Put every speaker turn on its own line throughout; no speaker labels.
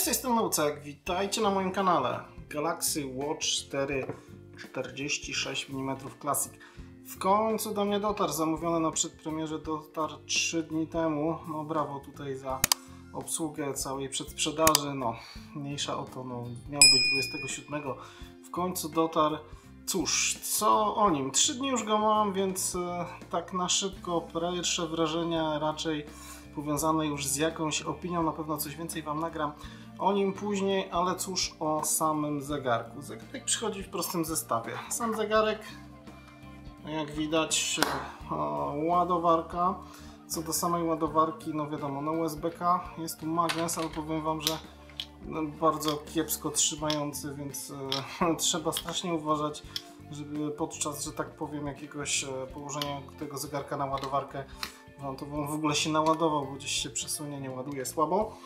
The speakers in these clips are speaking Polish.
Cześć, z tej strony Lucek, witajcie na moim kanale. Galaxy Watch 4 46 mm Classic. W końcu do mnie dotarł, zamówiony na przedpremierze, dotarł 3 dni temu. No brawo tutaj za obsługę całej przedsprzedaży, no mniejsza o to, no miał być 27. W końcu dotarł. Cóż, co o nim? 3 dni już go mam, więc tak na szybko pierwsze wrażenia raczej powiązane już z jakąś opinią, na pewno coś więcej Wam nagram o nim później, ale cóż o samym zegarku. Zegarek przychodzi w prostym zestawie. Sam zegarek, jak widać, ładowarka. Co do samej ładowarki, no wiadomo, na USB-K jest tu magnes, ale powiem Wam, że bardzo kiepsko trzymający, więc trzeba strasznie uważać, żeby podczas, że tak powiem, jakiegoś położenia tego zegarka na ładowarkę to on w ogóle się naładował, bo gdzieś się przesunie, nie ładuje słabo.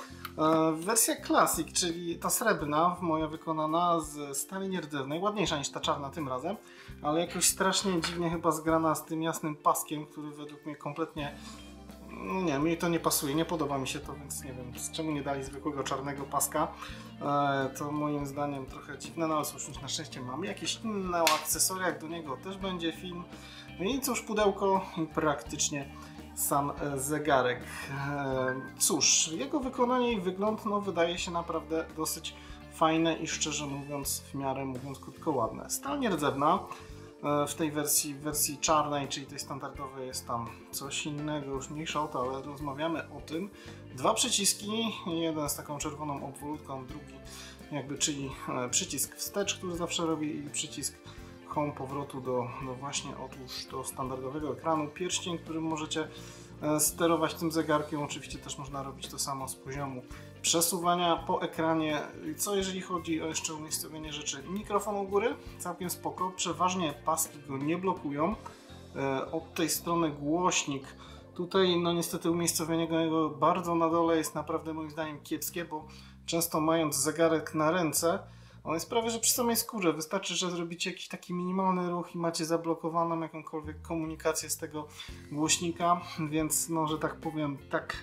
Wersja Classic, czyli ta srebrna, moja wykonana z stali nierdzewnej, ładniejsza niż ta czarna tym razem, ale jakoś strasznie dziwnie chyba zgrana z tym jasnym paskiem, który według mnie kompletnie, no nie, mi to nie pasuje, nie podoba mi się to, więc nie wiem, z czemu nie dali zwykłego czarnego paska. To moim zdaniem trochę dziwne, no ale cóż, już na szczęście mamy jakieś inne akcesoria, jak do niego też będzie film. No i cóż, pudełko i praktycznie sam zegarek. Cóż, jego wykonanie i wygląd wydaje się naprawdę dosyć fajne i szczerze mówiąc, w miarę mówiąc krótko, ładne. Stal nierdzewna. W tej wersji czarnej, czyli tej standardowej, jest tam coś innego, już mniejsza o to, ale rozmawiamy o tym. 2 przyciski, jeden z taką czerwoną obwolutką, drugi jakby, czyli przycisk wstecz, który zawsze robi, i przycisk home powrotu do właśnie otóż do standardowego ekranu. Pierścień, którym możecie sterować tym zegarkiem. Oczywiście też można robić to samo z poziomu przesuwania po ekranie. Co jeżeli chodzi o jeszcze umiejscowienie rzeczy? Mikrofon u góry, całkiem spoko. Przeważnie paski go nie blokują. Od tej strony głośnik. Tutaj no niestety umiejscowienie go bardzo na dole jest naprawdę moim zdaniem kiepskie, bo często mając zegarek na ręce, on jest prawie że przy samej skórze. Wystarczy, że zrobicie jakiś taki minimalny ruch i macie zablokowaną jakąkolwiek komunikację z tego głośnika, więc no, że tak powiem, tak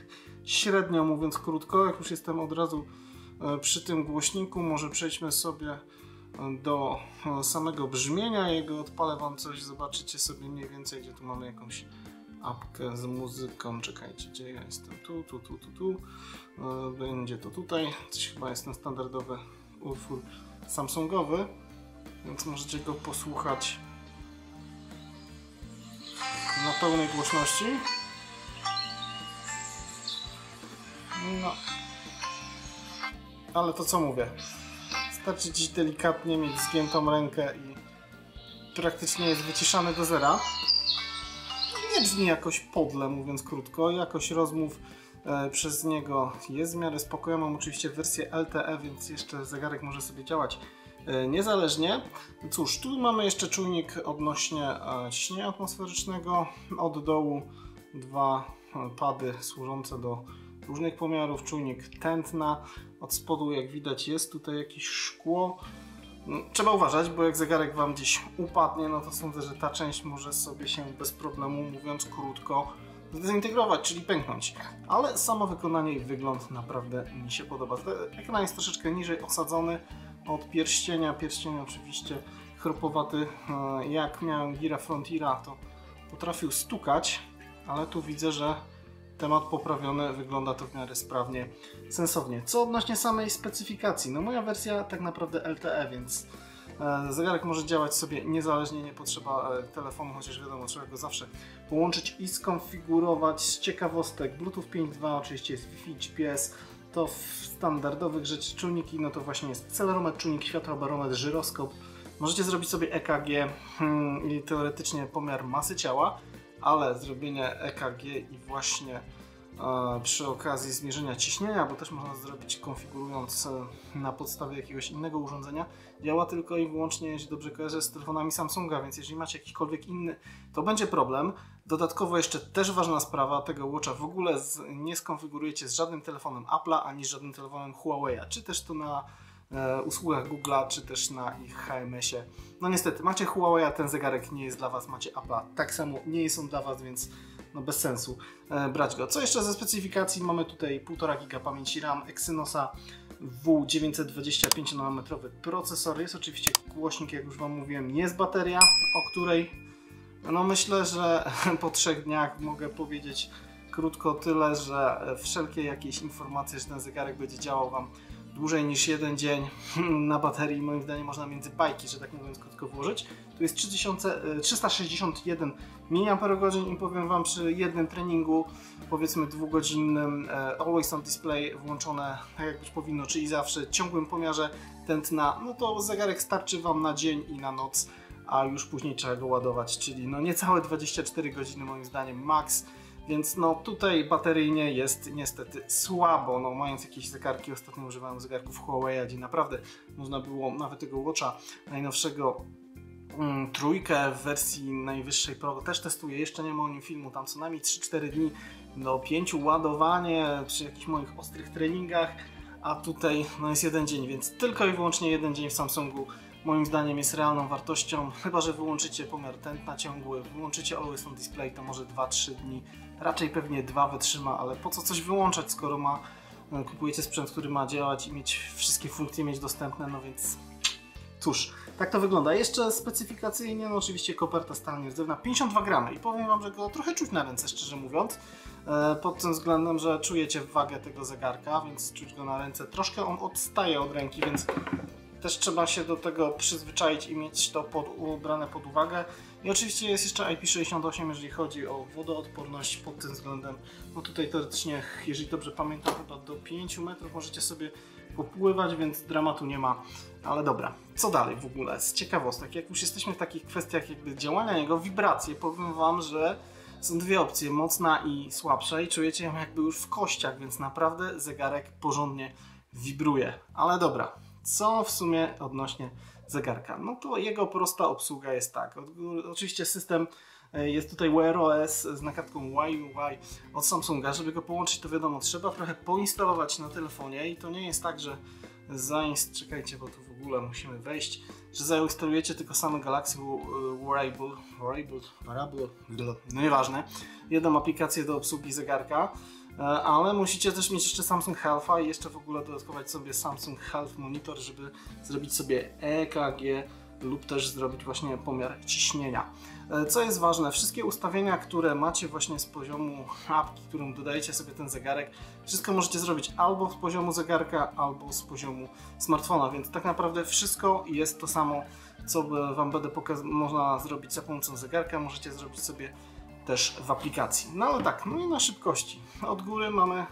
średnio mówiąc krótko, jak już jestem od razu przy tym głośniku, może przejdźmy sobie do samego brzmienia jego. Odpalę Wam coś, zobaczycie sobie mniej więcej, gdzie tu mamy jakąś apkę z muzyką. Czekajcie, gdzie ja jestem? Tu. Będzie to tutaj. Coś chyba jest ten standardowy utwór Samsungowy, więc możecie go posłuchać na pełnej głośności. No, ale to co mówię, starczy dziś delikatnie mieć zgiętą rękę i praktycznie jest wyciszany do zera. Nie brzmi jakoś podle, mówiąc krótko, jakość rozmów przez niego jest w miarę spoko. Ja mam oczywiście wersję LTE, więc jeszcze zegarek może sobie działać niezależnie. Cóż, tu mamy jeszcze czujnik odnośnie ciśnienia atmosferycznego. Od dołu 2 pady służące do różnych pomiarów, czujnik tętna. Od spodu, jak widać, jest tutaj jakieś szkło. Trzeba uważać, bo jak zegarek Wam gdzieś upadnie, no to sądzę, że ta część może sobie się bez problemu, mówiąc krótko, zdezintegrować, czyli pęknąć. Ale samo wykonanie i wygląd naprawdę mi się podoba. Ekran jest troszeczkę niżej osadzony od pierścienia. Pierścień oczywiście chropowaty. Jak miałem Gira Frontiera, to potrafił stukać, ale tu widzę, że temat poprawiony, wygląda to w miarę sprawnie, sensownie. Co odnośnie samej specyfikacji? No moja wersja tak naprawdę LTE, więc zegarek może działać sobie niezależnie, nie potrzeba telefonu, chociaż wiadomo, trzeba go zawsze połączyć i skonfigurować. Z ciekawostek Bluetooth 5.2, oczywiście jest Wi-Fi, GPS, to w standardowych rzeczy czujniki, no to właśnie jest celerometr, czujnik światła, barometr, żyroskop. Możecie zrobić sobie EKG i teoretycznie pomiar masy ciała, ale zrobienie EKG i właśnie przy okazji zmierzenia ciśnienia, bo też można zrobić konfigurując na podstawie jakiegoś innego urządzenia, działa tylko i wyłącznie, jeśli dobrze kojarzę, z telefonami Samsunga, więc jeżeli macie jakikolwiek inny, to będzie problem. Dodatkowo jeszcze też ważna sprawa, tego Watcha w ogóle nie skonfigurujecie z żadnym telefonem Apple'a, ani z żadnym telefonem Huawei'a, czy też to na usługach Google'a, czy też na ich HMS-ie. No niestety, macie Huawei'a, ten zegarek nie jest dla Was, macie Apple'a, tak samo nie jest on dla Was, więc no bez sensu brać go. Co jeszcze ze specyfikacji? Mamy tutaj 1,5 GB pamięci RAM, Exynosa W925 nanometrowy procesor, jest oczywiście głośnik, jak już Wam mówiłem, jest bateria, o której no myślę, że po 3 dniach mogę powiedzieć krótko tyle, że wszelkie jakieś informacje, że ten zegarek będzie działał Wam dłużej niż 1 dzień na baterii, moim zdaniem można między bajki, że tak mówiąc, krótko włożyć. Tu jest 361 mAh i powiem Wam, przy jednym treningu, powiedzmy 2-godzinnym, Always on Display włączone tak jak być powinno, czyli zawsze, ciągłym pomiarze tętna, no to zegarek starczy Wam na dzień i na noc, a już później trzeba go ładować, czyli no niecałe 24 godziny moim zdaniem max. Więc no tutaj bateryjnie jest niestety słabo, no mając jakieś zegarki, ostatnio używałem zegarków Huawei, gdzie naprawdę można było nawet tego Watcha najnowszego trójkę w wersji najwyższej Pro też testuję, jeszcze nie ma o nim filmu, tam co najmniej 3-4 dni do 5 ładowanie przy jakichś moich ostrych treningach, a tutaj no jest 1 dzień, więc tylko i wyłącznie 1 dzień w Samsungu moim zdaniem jest realną wartością, chyba że wyłączycie pomiar tętna ciągły, wyłączycie Always on Display, to może 2-3 dni, raczej pewnie 2 wytrzyma, ale po co coś wyłączać, skoro kupujecie sprzęt, który ma działać i mieć wszystkie funkcje mieć dostępne, no więc cóż, tak to wygląda. Jeszcze specyfikacyjnie, no oczywiście koperta stal nierdzewna, 52 gramy i powiem Wam, że go trochę czuć na ręce, szczerze mówiąc, pod tym względem, że czujecie wagę tego zegarka, więc czuć go na ręce. Troszkę on odstaje od ręki, więc też trzeba się do tego przyzwyczaić i mieć to brane pod uwagę. I oczywiście jest jeszcze IP68, jeżeli chodzi o wodoodporność pod tym względem. No tutaj teoretycznie, jeżeli dobrze pamiętam, chyba do 5 metrów możecie sobie popływać, więc dramatu nie ma. Ale dobra, co dalej w ogóle? Z ciekawostek, jak już jesteśmy w takich kwestiach jakby działania jego, wibracje, powiem Wam, że są dwie opcje, mocna i słabsza i czujecie ją jakby już w kościach, więc naprawdę zegarek porządnie wibruje. Ale dobra. Co w sumie odnośnie zegarka? No to jego prosta obsługa jest tak. Oczywiście system jest tutaj Wear OS z nakartką YUI od Samsunga. Żeby go połączyć, to wiadomo, trzeba trochę poinstalować na telefonie i to nie jest tak, że czekajcie, bo tu w ogóle musimy wejść, że zainstalujecie tylko same Galaxy Wearable, no nieważne, jedną aplikację do obsługi zegarka, ale musicie też mieć jeszcze Samsung Health'a i jeszcze w ogóle dodatkować sobie Samsung Health Monitor, żeby zrobić sobie EKG lub też zrobić właśnie pomiar ciśnienia. Co jest ważne, wszystkie ustawienia, które macie właśnie z poziomu apki, którą dodajecie sobie ten zegarek, wszystko możecie zrobić albo z poziomu zegarka, albo z poziomu smartfona, więc tak naprawdę wszystko jest to samo, co Wam będę można zrobić za pomocą zegarka, możecie zrobić sobie też w aplikacji. No ale tak, no i na szybkości. Od góry mamy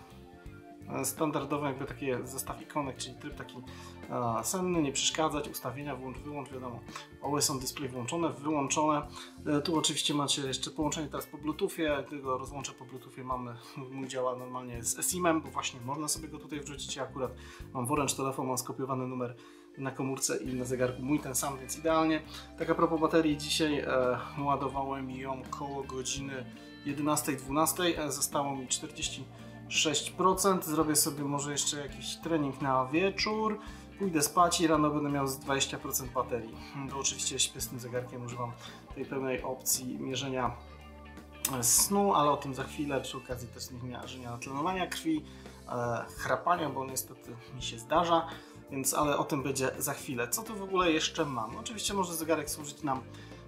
standardowy jakby taki zestaw ikonek, czyli tryb taki senny, nie przeszkadzać, ustawienia, włącz, wyłącz, wiadomo, Always on Display włączone, wyłączone. Tu oczywiście macie jeszcze połączenie teraz po Bluetoothie, tego rozłącza po Bluetoothie mamy, mój działa normalnie z eSIM-em, bo właśnie można sobie go tutaj wrzucić, ja akurat mam wręcz telefon, mam skopiowany numer na komórce i na zegarku mój ten sam, więc idealnie. Tak a propos baterii, dzisiaj ładowałem ją koło godziny 11-12, zostało mi 46%, zrobię sobie może jeszcze jakiś trening na wieczór, pójdę spać i rano będę miał z 20% baterii. To oczywiście śpię z tym zegarkiem, używam tej pełnej opcji mierzenia snu, ale o tym za chwilę, przy okazji też mierzenia natlenowania krwi, chrapania, bo niestety mi się zdarza, więc ale o tym będzie za chwilę. Co tu w ogóle jeszcze mam? Oczywiście może zegarek służyć nam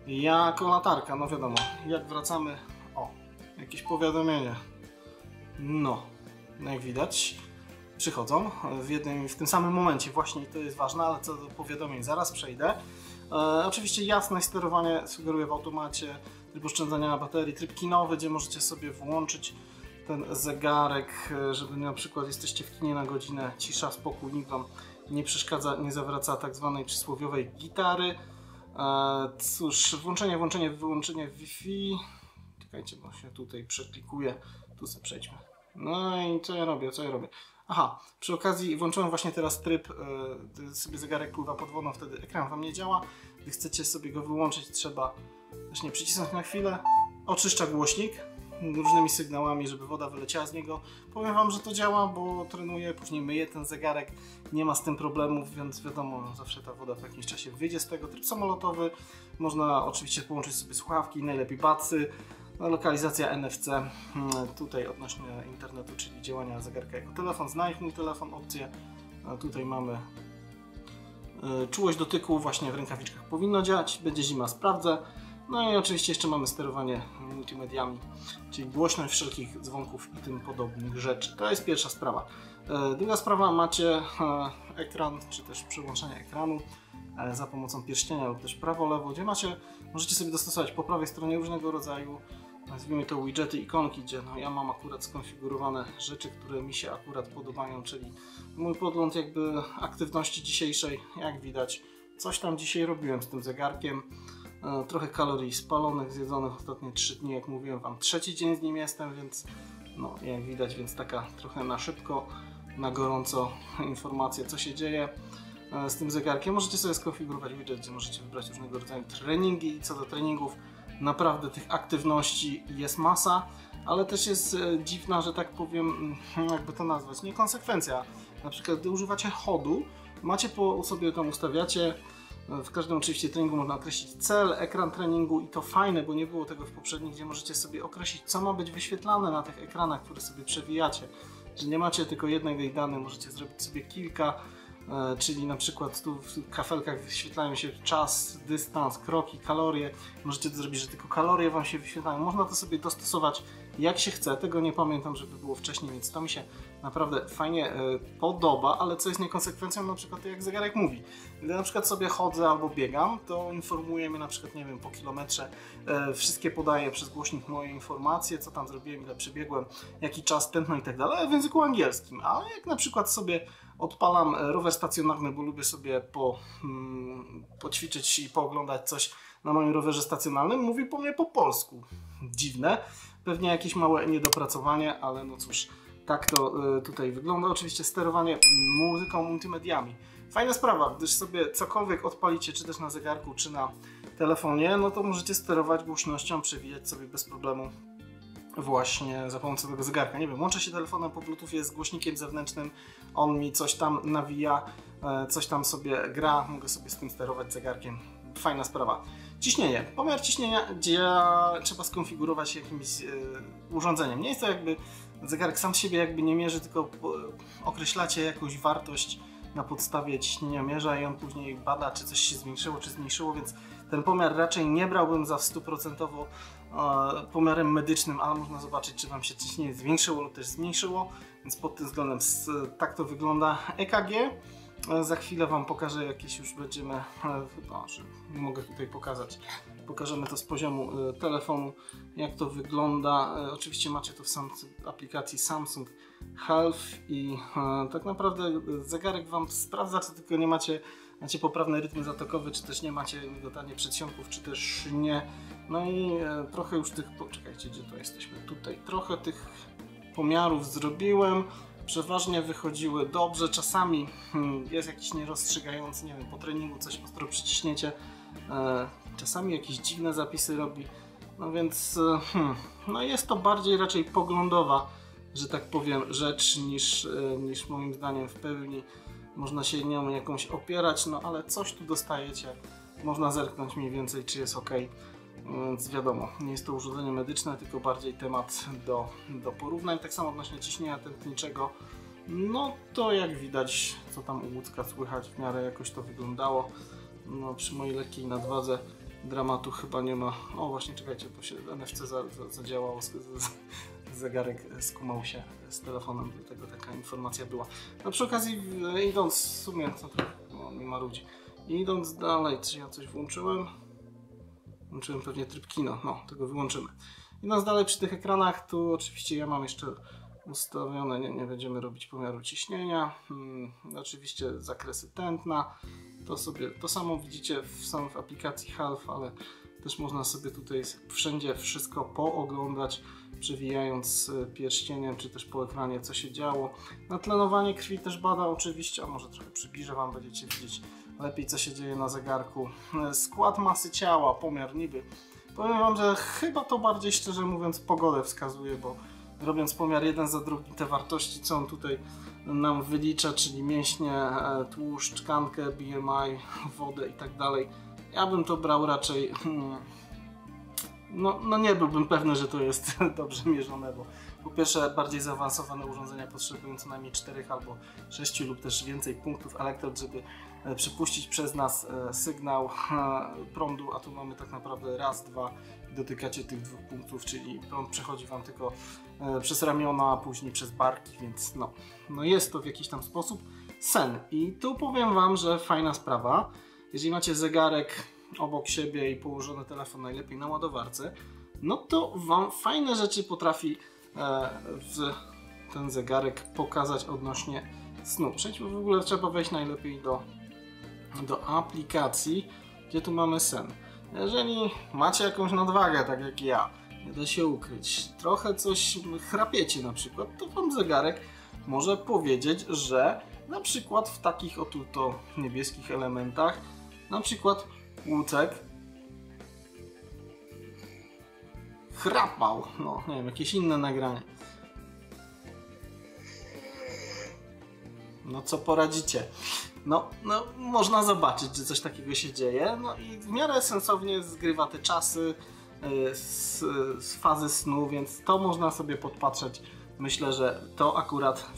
jako latarka, no wiadomo, jak wracamy, o, jakieś powiadomienie. No, jak widać, przychodzą w tym samym momencie, właśnie to jest ważne, ale co do powiadomień zaraz przejdę. Oczywiście jasność, sterowanie sugeruję w automacie, tryb oszczędzania na baterii, tryb kinowy, gdzie możecie sobie włączyć ten zegarek, żeby na przykład jesteście w kinie na godzinę, cisza, spokój, nikt Wam nie przeszkadza, nie zawraca tak zwanej przysłowiowej gitary. Cóż, wyłączenie Wi-Fi. Czekajcie, bo się tutaj przeklikuję. Tu sobie przejdźmy. No i co ja robię? Aha, przy okazji włączyłem właśnie teraz tryb, gdy sobie zegarek pływa pod wodą, wtedy ekran Wam nie działa. Gdy chcecie sobie go wyłączyć, trzeba właśnie przycisnąć na chwilę. Oczyszcza głośnik różnymi sygnałami, żeby woda wyleciała z niego. Powiem Wam, że to działa, bo trenuję, później myję ten zegarek, nie ma z tym problemów, więc wiadomo, zawsze ta woda po jakimś czasie wyjdzie z tego. Tryb samolotowy, można oczywiście połączyć sobie słuchawki, najlepiej budsy. No, lokalizacja NFC, tutaj odnośnie internetu, czyli działania zegarka jako telefon, znajdź mój telefon, opcje. Tutaj mamy czułość dotyku, właśnie w rękawiczkach powinno działać, będzie zima, sprawdzę. No i oczywiście jeszcze mamy sterowanie multimediami, czyli głośność wszelkich dzwonków i tym podobnych rzeczy. To jest pierwsza sprawa. Druga sprawa, macie ekran, czy też przełączanie ekranu za pomocą pierścienia lub też prawo-lewo, gdzie możecie sobie dostosować po prawej stronie różnego rodzaju, nazwijmy to widgety, ikonki, gdzie no, ja mam akurat skonfigurowane rzeczy, które mi się akurat podobają, czyli mój podgląd jakby aktywności dzisiejszej, jak widać, coś tam dzisiaj robiłem z tym zegarkiem. Trochę kalorii spalonych, zjedzonych ostatnie 3 dni, jak mówiłem Wam, 3. dzień z nim jestem, więc no, jak widać, więc taka trochę na szybko, na gorąco informacja, co się dzieje z tym zegarkiem. Możecie sobie skonfigurować widget, gdzie możecie wybrać różnego rodzaju treningi i co do treningów, naprawdę tych aktywności jest masa, ale też jest dziwna, że tak powiem, jakby to nazwać, niekonsekwencja. Na przykład, gdy używacie chodu, macie sobie tam ustawiacie. W każdym oczywiście treningu można określić cel, ekran treningu i to fajne, bo nie było tego w poprzednich, gdzie możecie sobie określić, co ma być wyświetlane na tych ekranach, które sobie przewijacie. Że nie macie tylko jednej dane, możecie zrobić sobie kilka, czyli na przykład tu w kafelkach wyświetlają się czas, dystans, kroki, kalorie. Możecie to zrobić, że tylko kalorie Wam się wyświetlają. Można to sobie dostosować jak się chce. Tego nie pamiętam, żeby było wcześniej, więc to mi się naprawdę fajnie podoba, ale co jest niekonsekwencją, na przykład to jak zegarek mówi. Gdy na przykład sobie chodzę albo biegam, to informuje mnie na przykład, nie wiem, po kilometrze, wszystkie podaje przez głośnik moje informacje, co tam zrobiłem, ile przebiegłem, jaki czas, tętno i tak dalej, w języku angielskim. A jak na przykład sobie odpalam rower stacjonarny, bo lubię sobie poćwiczyć i pooglądać coś na moim rowerze stacjonarnym, mówi po mnie po polsku. Dziwne, pewnie jakieś małe niedopracowanie, ale no cóż, tak to tutaj wygląda. Oczywiście sterowanie muzyką, multimediami. Fajna sprawa, gdyż sobie cokolwiek odpalicie, czy też na zegarku, czy na telefonie, no to możecie sterować głośnością, przewijać sobie bez problemu właśnie za pomocą tego zegarka. Nie wiem, łączę się telefonem po Bluetoothie z głośnikiem zewnętrznym, on mi coś tam nawija, coś tam sobie gra, mogę sobie z tym sterować zegarkiem. Fajna sprawa. Ciśnienie. Pomiar ciśnienia, gdzie trzeba skonfigurować jakimś urządzeniem. Nie jest to jakby zegarek sam siebie jakby nie mierzy, tylko określacie jakąś wartość na podstawie ciśnienia mierza i on później bada, czy coś się zwiększyło, czy zmniejszyło, więc ten pomiar raczej nie brałbym za 100% pomiarem medycznym, ale można zobaczyć, czy Wam się ciśnienie zwiększyło lub też zmniejszyło, więc pod tym względem tak to wygląda. EKG. Za chwilę Wam pokażę, jakieś już będziemy, nie mogę tutaj pokazać, pokażemy to z poziomu telefonu, jak to wygląda. Oczywiście macie to w aplikacji Samsung Health i tak naprawdę zegarek Wam sprawdza, czy tylko nie macie poprawne rytmy zatokowe, czy też nie macie migotanie przedsionków, czy też nie. No i trochę już tych, poczekajcie, gdzie to jesteśmy, tutaj, trochę tych pomiarów zrobiłem. Przeważnie wychodziły dobrze, czasami jest jakiś nierozstrzygający, nie wiem, po treningu coś ostro przyciśniecie, czasami jakieś dziwne zapisy robi, no więc no jest to bardziej raczej poglądowa, że tak powiem, rzecz niż moim zdaniem w pełni można się nią jakąś opierać, no ale coś tu dostajecie, można zerknąć mniej więcej, czy jest ok. Więc wiadomo, nie jest to urządzenie medyczne, tylko bardziej temat do porównań. Tak samo odnośnie ciśnienia tętniczego, no to jak widać, co tam u Łódzka słychać, w miarę jakoś to wyglądało. No, przy mojej lekkiej nadwadze dramatu chyba nie ma. O właśnie, czekajcie, bo się NFC zadziałało, zegarek skumał się z telefonem, dlatego taka informacja była. No przy okazji, idąc w sumie, co to nie ma ludzi, idąc dalej, czy ja coś włączyłem? Włączyłem pewnie tryb kino, no tego wyłączymy. Idąc dalej przy tych ekranach, tu oczywiście ja mam jeszcze ustawione, nie będziemy robić pomiaru ciśnienia, oczywiście zakresy tętna, to samo widzicie w aplikacji Health, ale też można sobie tutaj wszędzie wszystko pooglądać, przewijając pierścieniem, czy też po ekranie, co się działo. Natlenowanie krwi też bada oczywiście, a może trochę przybliżę Wam, będziecie widzieć lepiej, co się dzieje na zegarku. Skład masy ciała, pomiar niby. Powiem Wam, że chyba to bardziej, szczerze mówiąc, pogodę wskazuje, bo robiąc pomiar jeden za drugim, te wartości, co on tutaj nam wylicza, czyli mięśnie, tłuszcz, tkankę, BMI, wodę i tak dalej, ja bym to brał raczej no nie byłbym pewny, że to jest dobrze mierzone, bo po pierwsze bardziej zaawansowane urządzenia potrzebują co najmniej 4 albo 6 lub też więcej punktów elektrod, żeby przepuścić przez nas sygnał prądu, a tu mamy tak naprawdę raz, dwa, dotykacie tych 2 punktów, czyli prąd przechodzi Wam tylko przez ramiona, a później przez barki, więc no jest to w jakiś tam sposób sen. I tu powiem Wam, że fajna sprawa, jeżeli macie zegarek obok siebie i położony telefon najlepiej na ładowarce, no to Wam fajne rzeczy potrafi w ten zegarek pokazać odnośnie snu. Przejdźmy w ogóle, trzeba wejść najlepiej do aplikacji, gdzie tu mamy sen. Jeżeli macie jakąś nadwagę, tak jak ja, nie da się ukryć, trochę coś chrapiecie na przykład, to Wam zegarek może powiedzieć, że na przykład w takich oto niebieskich elementach, na przykład Łuczek chrapał, no nie wiem, jakieś inne nagranie. No co poradzicie? No można zobaczyć, że coś takiego się dzieje, no i w miarę sensownie zgrywa te czasy z fazy snu, więc to można sobie podpatrzeć. Myślę, że to akurat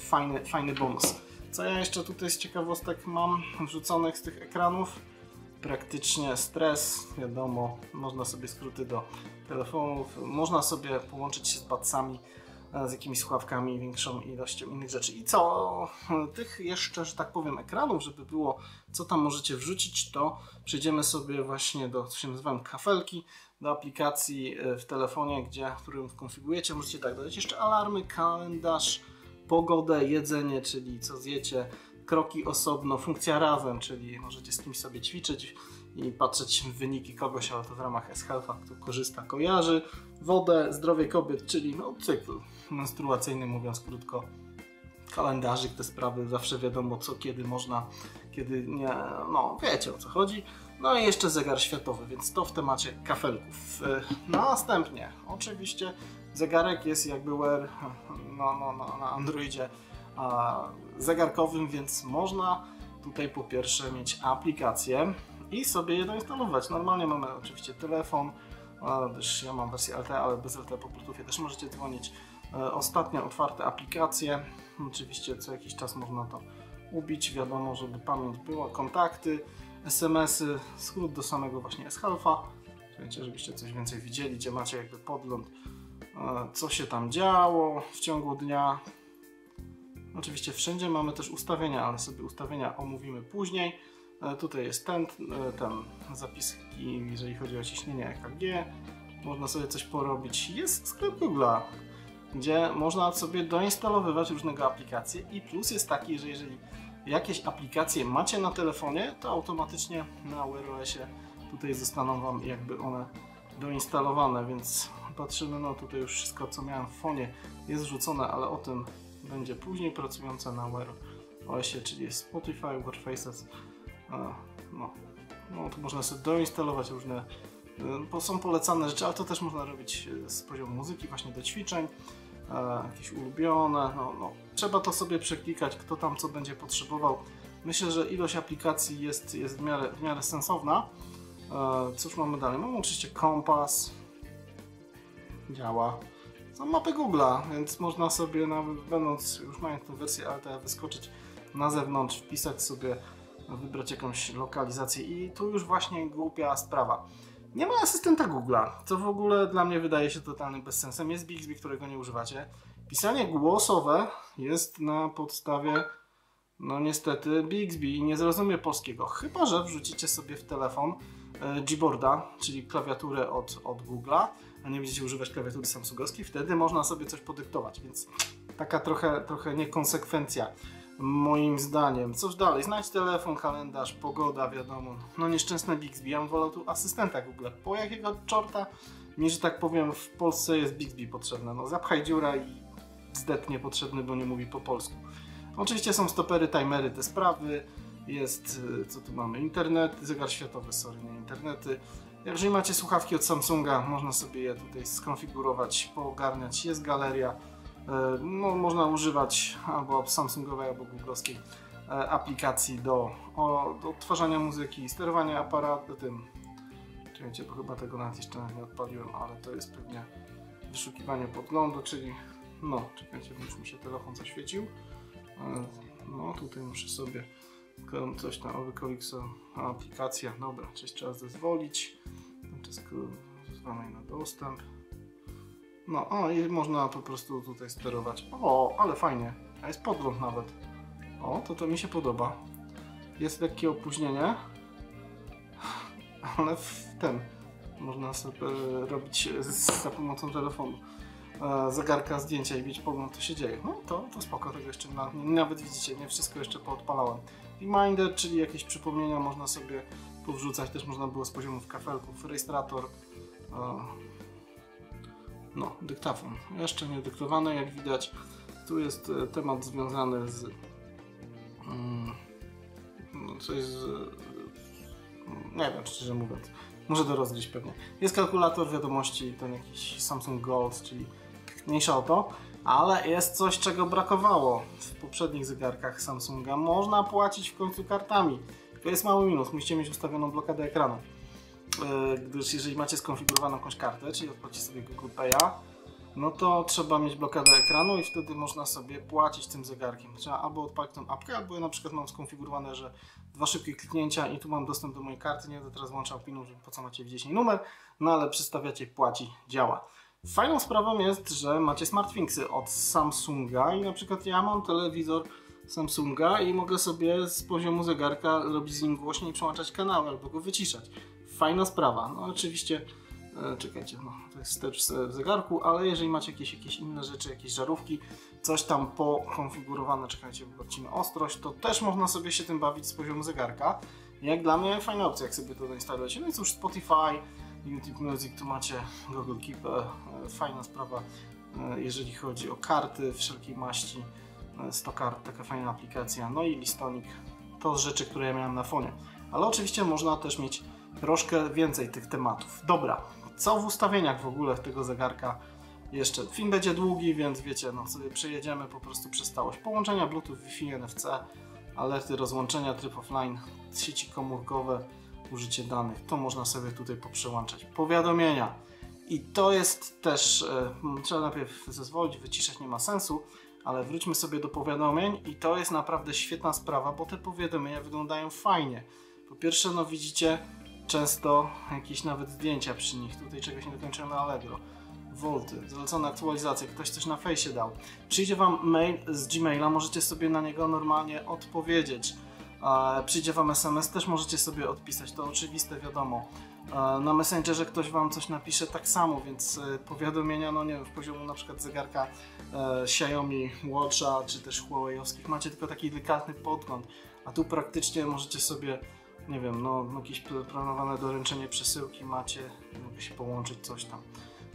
fajny bonus. Co ja jeszcze tutaj z ciekawostek mam wrzuconych z tych ekranów? Praktycznie stres, wiadomo, można sobie skróty do telefonów, można sobie połączyć się z badsami, z jakimiś słuchawkami, większą ilością innych rzeczy. I co tych jeszcze, że tak powiem, ekranów, żeby było, co tam możecie wrzucić, to przejdziemy sobie właśnie do, co się nazywa, kafelki, do aplikacji w telefonie, w którym konfigurujecie. Możecie tak dodać jeszcze alarmy, kalendarz, pogodę, jedzenie, czyli co zjecie, kroki osobno, funkcja razem, czyli możecie z kimś sobie ćwiczyć i patrzeć w wyniki kogoś, ale to w ramach S-Health'a, kto korzysta, kojarzy. Wodę, zdrowie kobiet, czyli cykl menstruacyjny, mówiąc krótko. Kalendarzyk, te sprawy, zawsze wiadomo co, kiedy można, kiedy nie, wiecie o co chodzi. No i jeszcze zegar światowy, więc to w temacie kafelków. Następnie, oczywiście zegarek jest jakby wear na Androidzie zegarkowym, więc można tutaj po pierwsze mieć aplikację i sobie je doinstalować. Normalnie mamy oczywiście telefon, też ja mam wersję LTE, ale bez LTE po Bluetoothie też możecie dzwonić. Ostatnio otwarte aplikacje, oczywiście co jakiś czas można to ubić, wiadomo, żeby pamięć była, kontakty, SMS-y, skrót do samego właśnie S-Health'a, żebyście coś więcej widzieli, gdzie macie jakby podgląd, co się tam działo w ciągu dnia. Oczywiście wszędzie mamy też ustawienia, ale sobie ustawienia omówimy później. Tutaj jest ten zapiski, jeżeli chodzi o ciśnienie EKG. Można sobie coś porobić. Jest sklep Google'a, gdzie można sobie doinstalowywać różnego aplikacje i plus jest taki, że jeżeli jakieś aplikacje macie na telefonie, to automatycznie na Wear OS-ie tutaj zostaną Wam jakby one doinstalowane, więc patrzymy, tutaj już wszystko co miałem w fonie jest wrzucone, ale o tym będzie później, pracujące na Wear OS-ie, czyli jest Spotify, Wear Faces. Tu można sobie doinstalować różne, są polecane rzeczy, ale to też można robić z poziomu muzyki właśnie do ćwiczeń, jakieś ulubione, trzeba to sobie przeklikać, kto tam co będzie potrzebował. Myślę, że ilość aplikacji jest w miarę sensowna. Cóż mamy dalej? Mamy oczywiście kompas, działa. Są mapy Google'a, więc można sobie, nawet będąc, już mając tę wersję LTE, wyskoczyć na zewnątrz, wpisać sobie, wybrać jakąś lokalizację i tu już właśnie głupia sprawa. Nie ma asystenta Google'a, co w ogóle dla mnie wydaje się totalnym bezsensem. Jest Bixby, którego nie używacie. Pisanie głosowe jest na podstawie, niestety, Bixby i nie zrozumie polskiego. Chyba że wrzucicie sobie w telefon Gboarda, czyli klawiaturę od Google'a, a nie będziecie używać klawiatury samsungowskiej, wtedy można sobie coś podyktować, więc taka trochę niekonsekwencja moim zdaniem. Cóż dalej? Znajdź telefon, kalendarz, pogoda, wiadomo. Nieszczęsne Bixby, ja bym wolał tu asystenta Google. Po jakiego czorta mi, że tak powiem, w Polsce jest Bixby potrzebne. Zapchaj dziura i zdetnie potrzebny, bo nie mówi po polsku. Oczywiście są stopery, timery, te sprawy. Jest, co tu mamy? Internet, zegar światowy, nie internety. Jeżeli macie słuchawki od Samsunga, można sobie je tutaj skonfigurować, poogarniać. Jest galeria. Można używać albo samsungowej, albo googlowskiej aplikacji do odtwarzania muzyki, sterowania aparatem, Czekajcie, bo chyba tego nawet jeszcze nie odpaliłem, ale to jest pewnie wyszukiwanie podglądu, czyli no, czekajcie, bo już mi się telefon zaświecił. No, tutaj muszę sobie coś tam Owykoliksa, aplikacja, dobra, coś trzeba zezwolić. Zezwolenie na dostęp. No, i można po prostu tutaj sterować. O, ale fajnie, a jest podgląd nawet. O, to mi się podoba. Jest lekkie opóźnienie, ale można sobie robić za pomocą telefonu zegarka zdjęcia i mieć pogląd, co się dzieje. No to spoko, tego jeszcze nawet widzicie, nie wszystko jeszcze poodpalałem. Reminder, czyli jakieś przypomnienia można sobie powrzucać, też można było z poziomów kafelków, rejestrator, no, dyktafon. Jeszcze nie dyktowany, jak widać. Tu jest temat związany z coś nie wiem, szczerze mówiąc. Może to rozgryźć pewnie. Jest kalkulator wiadomości, ten jakiś Samsung Gold, czyli mniejsza o to, ale jest coś, czego brakowało w poprzednich zegarkach Samsunga. Można płacić w końcu kartami. To jest mały minus, musicie mieć ustawioną blokadę ekranu. Gdyż jeżeli macie skonfigurowaną jakąś kartę, czyli odpłacicie sobie Google Pay'a, no to trzeba mieć blokadę ekranu i wtedy można sobie płacić tym zegarkiem. Trzeba albo odpalić tą apkę, albo ja na przykład mam skonfigurowane, że 2 szybkie kliknięcia i tu mam dostęp do mojej karty. Nie, to teraz włączam PIN-u, że po co macie widzieć jej numer, no ale przystawiacie, płaci, działa. Fajną sprawą jest, że macie SmartThingsy od Samsunga i na przykład ja mam telewizor Samsunga i mogę sobie z poziomu zegarka robić z nim głośniej i przełączać kanały albo go wyciszać. Fajna sprawa. No oczywiście, czekajcie, no, to jest wstecz w zegarku, ale jeżeli macie jakieś inne rzeczy, jakieś żarówki, coś tam pokonfigurowane, czekajcie, wyborcimy ostrość, to też można sobie się tym bawić z poziomu zegarka. Jak dla mnie fajna opcja, jak sobie to instalujecie. No i cóż, Spotify, YouTube Music, tu macie Google Keep, fajna sprawa, jeżeli chodzi o karty wszelkiej maści, 100 kart, taka fajna aplikacja, no i listonik, to z rzeczy, które ja miałem na fonie. Ale oczywiście można też mieć troszkę więcej tych tematów. Dobra, co w ustawieniach w ogóle tego zegarka jeszcze? Film będzie długi, więc wiecie, no sobie przejedziemy po prostu przez całość. Połączenia Bluetooth, Wi-Fi, NFC, alerty, rozłączenia, tryb offline, sieci komórkowe, użycie danych, to można sobie tutaj poprzełączać. Powiadomienia. I to jest też, trzeba najpierw zezwolić, wyciszać nie ma sensu, ale wróćmy sobie do powiadomień i to jest naprawdę świetna sprawa, bo te powiadomienia wyglądają fajnie. Po pierwsze, no widzicie często jakieś nawet zdjęcia przy nich, tutaj czegoś nie dokończyłem na Allegro. Volty, zalecone aktualizacje, ktoś coś na fejsie dał. Przyjdzie Wam mail z Gmaila, możecie sobie na niego normalnie odpowiedzieć. Przyjdzie Wam SMS, też możecie sobie odpisać, to oczywiste, wiadomo. Na Messengerze ktoś Wam coś napisze tak samo, więc powiadomienia, no nie wiem, w poziomu na przykład zegarka Xiaomi Watcha, czy też Huawei'owskich macie tylko taki delikatny podgląd, a tu praktycznie możecie sobie, nie wiem, no jakieś planowane doręczenie przesyłki macie, mogę się połączyć, coś tam.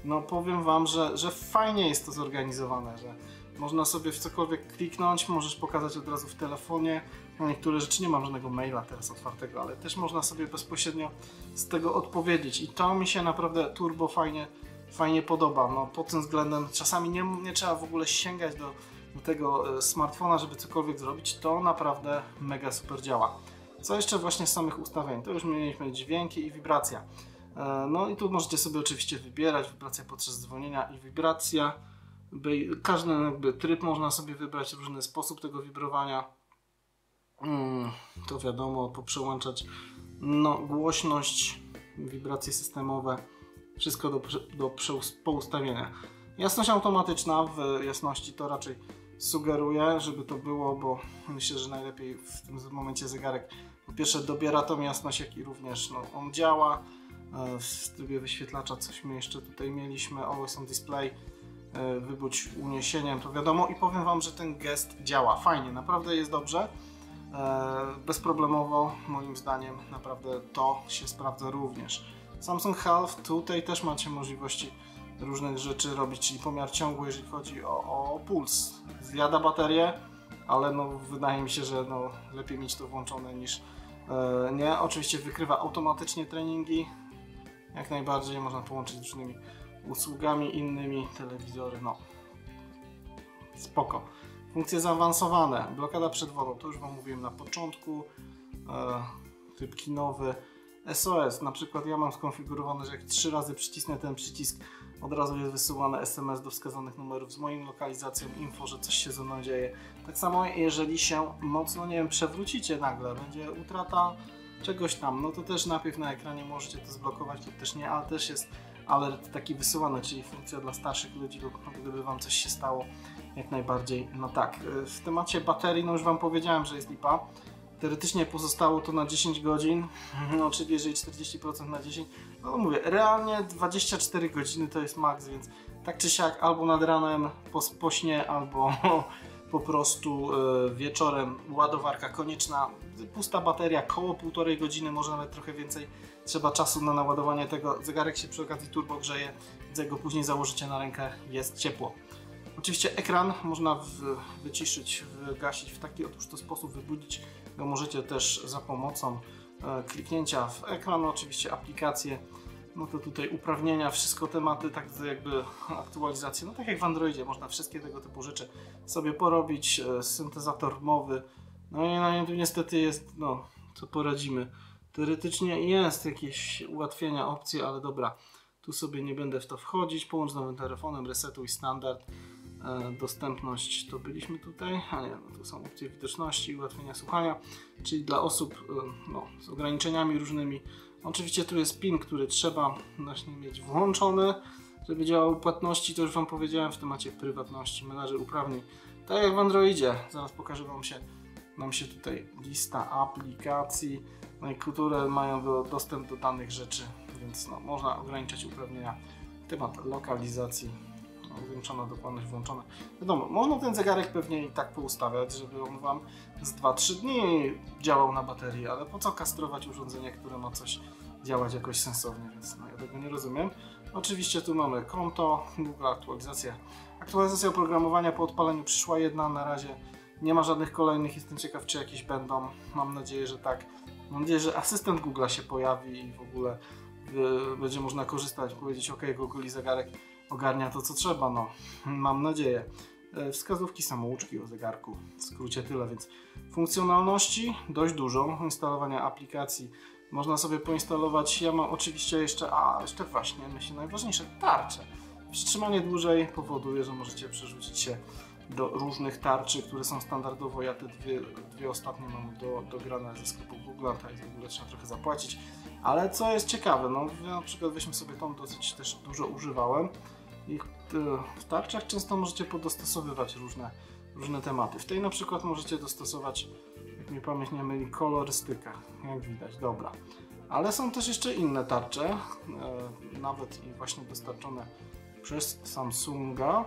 No powiem Wam, że fajnie jest to zorganizowane, że można sobie w cokolwiek kliknąć, możesz pokazać od razu w telefonie. Na niektóre rzeczy nie mam żadnego maila teraz otwartego, ale też można sobie bezpośrednio z tego odpowiedzieć i to mi się naprawdę turbo fajnie podoba. No, pod tym względem czasami nie trzeba w ogóle sięgać do tego smartfona, żeby cokolwiek zrobić. To naprawdę mega super działa. Co jeszcze właśnie z samych ustawień? To już mieliśmy dźwięki i wibracja. No i tu możecie sobie oczywiście wybierać, wibracja podczas dzwonienia i wibracja. Każdy jakby tryb można sobie wybrać, różny sposób tego wibrowania. To wiadomo, poprzełączać no, głośność, wibracje systemowe, wszystko do poustawienia. Jasność automatyczna w jasności to raczej sugeruję, żeby to było, bo myślę, że najlepiej w tym momencie zegarek po pierwsze dobiera tą jasność, jak i również no, on działa. W trybie wyświetlacza coś my jeszcze tutaj mieliśmy, Always on Display, wybudź uniesieniem, to wiadomo i powiem Wam, że ten gest działa fajnie, naprawdę jest dobrze, bezproblemowo moim zdaniem, naprawdę to się sprawdza również. Samsung Health, tutaj też macie możliwości różnych rzeczy robić, czyli pomiar ciągły, jeżeli chodzi o puls. Zjada baterię, ale no, wydaje mi się, że no, lepiej mieć to włączone niż nie. Oczywiście wykrywa automatycznie treningi, jak najbardziej można połączyć z różnymi usługami innymi, telewizory, no spoko. Funkcje zaawansowane, blokada przed wodą, to już Wam mówiłem na początku, tryb kinowy, SOS. Na przykład ja mam skonfigurowane, że jak 3 razy przycisnę ten przycisk, od razu jest wysyłane SMS do wskazanych numerów z moją lokalizacją, info, że coś się ze mną dzieje. Tak samo jeżeli się mocno, nie wiem, przewrócicie nagle, będzie utrata czegoś tam, no to też najpierw na ekranie możecie to zblokować lub też nie, ale też jest alert taki wysyłany, czyli funkcja dla starszych ludzi lub gdyby Wam coś się stało, jak najbardziej. No tak, w temacie baterii, no już Wam powiedziałem, że jest lipa. Teoretycznie pozostało to na 10 godzin, no czyli jeżeli 40% na 10, no mówię, realnie 24 godziny to jest maks, więc tak czy siak albo nad ranem po śnie, albo po prostu wieczorem ładowarka konieczna, pusta bateria, koło 1,5 godziny, może nawet trochę więcej, trzeba czasu na naładowanie tego, zegarek się przy okazji turbo grzeje, więc jak go później założycie na rękę, jest ciepło. Oczywiście ekran można wyciszyć, wygasić w taki otóż to sposób, wybudzić go możecie też za pomocą kliknięcia w ekran, oczywiście aplikacje, no to tutaj uprawnienia, wszystko tematy, tak jakby aktualizacje, no tak jak w Androidzie, można wszystkie tego typu rzeczy sobie porobić, syntezator mowy, no i tu niestety jest, no co poradzimy, teoretycznie jest jakieś ułatwienia, opcje, ale dobra, tu sobie nie będę w to wchodzić, połącz nowym telefonem, resetuj standard, dostępność, to byliśmy tutaj, a nie, no tu są opcje widoczności, ułatwienia słuchania, czyli dla osób no, z ograniczeniami różnymi. Oczywiście tu jest PIN, który trzeba właśnie mieć włączony, żeby działał płatności, to już Wam powiedziałem w temacie prywatności, menadżer uprawnień. Tak jak w Androidzie, zaraz pokażę Wam się tutaj lista aplikacji, no i które mają dostęp do danych rzeczy, więc no, można ograniczać uprawnienia. Temat lokalizacji, ograniczona dokładność włączona. Wiadomo, można ten zegarek pewnie i tak poustawiać, żeby on Wam z 2-3 dni działał na baterii, ale po co kastrować urządzenie, które ma coś działać jakoś sensownie, więc no, ja tego nie rozumiem. Oczywiście tu mamy konto, Google aktualizacja. Aktualizacja oprogramowania po odpaleniu przyszła jedna, na razie nie ma żadnych kolejnych, jestem ciekaw, czy jakieś będą. Mam nadzieję, że tak. Mam nadzieję, że asystent Google się pojawi i w ogóle będzie można korzystać, powiedzieć ok, Google i zegarek ogarnia to, co trzeba, no mam nadzieję. Wskazówki samouczki o zegarku, w skrócie tyle, więc funkcjonalności dość dużo, instalowania aplikacji można sobie poinstalować. Ja mam oczywiście jeszcze właśnie, myślę najważniejsze, tarcze. Przytrzymanie dłużej powoduje, że możecie przerzucić się do różnych tarczy, które są standardowo. Ja te dwie ostatnie mam dograne ze sklepu Google, tak w ogóle trzeba trochę zapłacić. Ale co jest ciekawe, no na przykład weźmy sobie tą, dosyć też dużo używałem i w tarczach często możecie podostosowywać różne tematy. W tej na przykład możecie dostosować, jak mnie pamięć nie myli, kolorystykę, jak widać, dobra. Ale są też jeszcze inne tarcze, nawet i właśnie dostarczone przez Samsunga,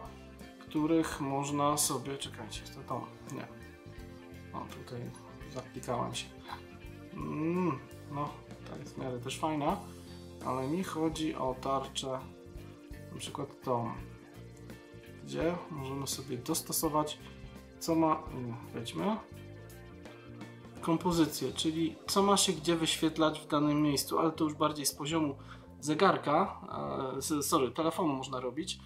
których można sobie, czekajcie, to nie, no tutaj zaklikałem się, no ta jest w miarę też fajna, ale mi chodzi o tarczę, na przykład tą, gdzie możemy sobie dostosować, co ma, wejdźmy, kompozycję, czyli co ma się gdzie wyświetlać w danym miejscu, ale to już bardziej z poziomu zegarka, telefonu można robić,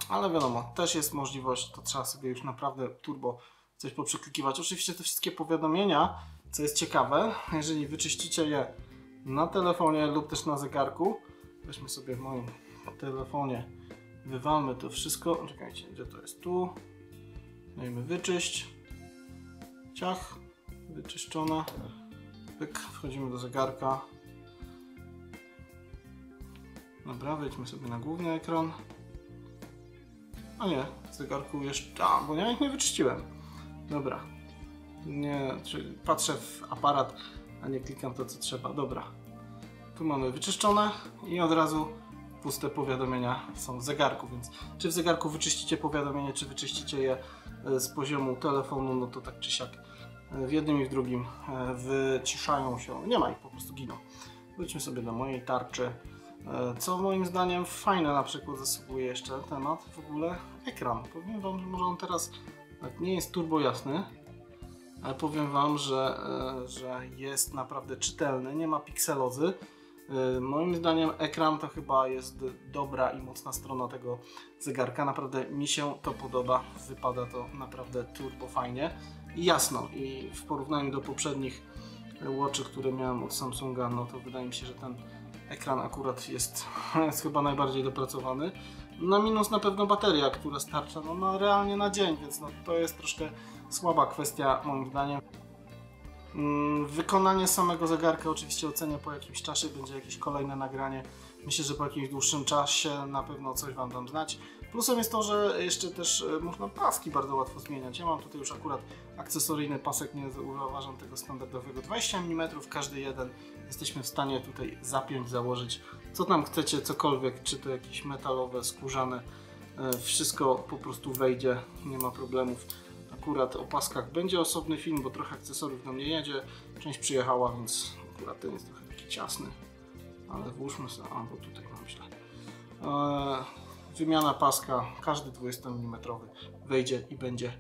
ale wiadomo, też jest możliwość, to trzeba sobie już naprawdę turbo coś poprzeklikiwać. Oczywiście te wszystkie powiadomienia, co jest ciekawe, jeżeli wyczyścicie je na telefonie lub też na zegarku, weźmy sobie w moim telefonie, wywalmy to wszystko, czekajcie, gdzie to jest, tu, dajmy wyczyść, ciach, wyczyszczone, pyk, wchodzimy do zegarka, dobra, wejdźmy sobie na główny ekran, a nie, w zegarku jeszcze, bo ja ich nie wyczyściłem, dobra, nie, czyli patrzę w aparat, a nie klikam to, co trzeba, dobra, tu mamy wyczyszczone i od razu puste powiadomienia są w zegarku, więc czy w zegarku wyczyścicie powiadomienie, czy wyczyścicie je z poziomu telefonu, no to tak czy siak w jednym i w drugim wyciszają się, nie ma ich, po prostu giną. Wróćmy sobie do mojej tarczy, co moim zdaniem fajne na przykład zasługuje jeszcze temat, w ogóle ekran. Powiem Wam, że może on teraz nie jest turbo jasny, ale powiem Wam, że jest naprawdę czytelny, nie ma pikselozy. Moim zdaniem ekran to chyba jest dobra i mocna strona tego zegarka, naprawdę mi się to podoba, wypada to naprawdę turbo fajnie i jasno, i w porównaniu do poprzednich watchy, które miałem od Samsunga, no to wydaje mi się, że ten ekran akurat jest chyba najbardziej dopracowany. Na minus na pewno bateria, która starcza no realnie na dzień, więc no to jest troszkę słaba kwestia moim zdaniem. Wykonanie samego zegarka oczywiście ocenię po jakimś czasie, będzie jakieś kolejne nagranie. Myślę, że po jakimś dłuższym czasie na pewno coś Wam dam znać. Plusem jest to, że jeszcze też można paski bardzo łatwo zmieniać. Ja mam tutaj już akurat akcesoryjny pasek, nie uważam tego standardowego. 20 mm, każdy jeden. Jesteśmy w stanie tutaj zapiąć, założyć co tam chcecie, cokolwiek, czy to jakieś metalowe, skórzane. Wszystko po prostu wejdzie, nie ma problemów. Akurat o paskach będzie osobny film, bo trochę akcesoriów do mnie jedzie. Część przyjechała, więc akurat ten jest trochę taki ciasny. Ale włóżmy sobie, bo tutaj mam źle. Wymiana paska, każdy 20 mm wejdzie i będzie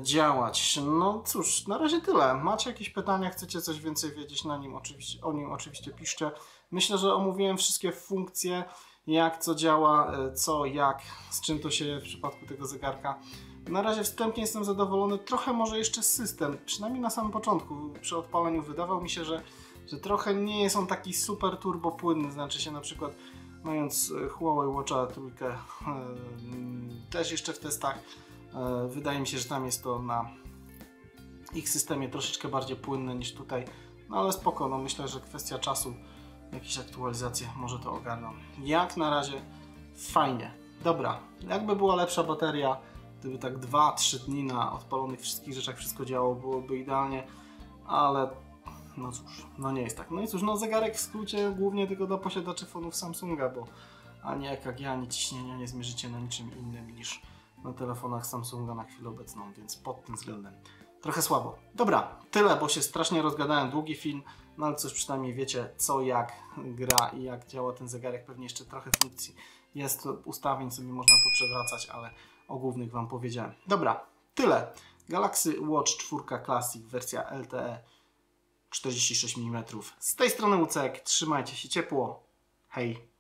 działać. No cóż, na razie tyle. Macie jakieś pytania, chcecie coś więcej wiedzieć o nim oczywiście piszcie. Myślę, że omówiłem wszystkie funkcje, jak co działa, co, jak, z czym to się je w przypadku tego zegarka. Na razie wstępnie jestem zadowolony, trochę może jeszcze system, przynajmniej na samym początku, przy odpaleniu wydawał mi się, że trochę nie jest on taki super turbopłynny, znaczy się na przykład mając Huawei Watcha trójkę też jeszcze w testach, wydaje mi się, że tam jest to na ich systemie troszeczkę bardziej płynne niż tutaj, no ale spoko, no myślę, że kwestia czasu, jakieś aktualizacje może to ogarną. Jak na razie fajnie. Dobra, jakby była lepsza bateria, gdyby tak 2-3 dni na odpalonych wszystkich rzeczach wszystko działało, byłoby idealnie, ale no cóż, no nie jest tak. No i cóż, no zegarek w skrócie głównie tylko dla posiadaczy fonów Samsunga, bo ani EKG, ani ciśnienia nie zmierzycie na niczym innym niż na telefonach Samsunga na chwilę obecną, więc pod tym względem trochę słabo. Dobra, tyle, bo się strasznie rozgadałem, długi film, no ale cóż, przynajmniej wiecie co, jak gra i jak działa ten zegarek. Pewnie jeszcze trochę funkcji jest, ustawień sobie można poprzewracać, ale o głównych Wam powiedziałem. Dobra, tyle. Galaxy Watch 4 Classic, wersja LTE 46 mm. Z tej strony Łucek, trzymajcie się ciepło. Hej!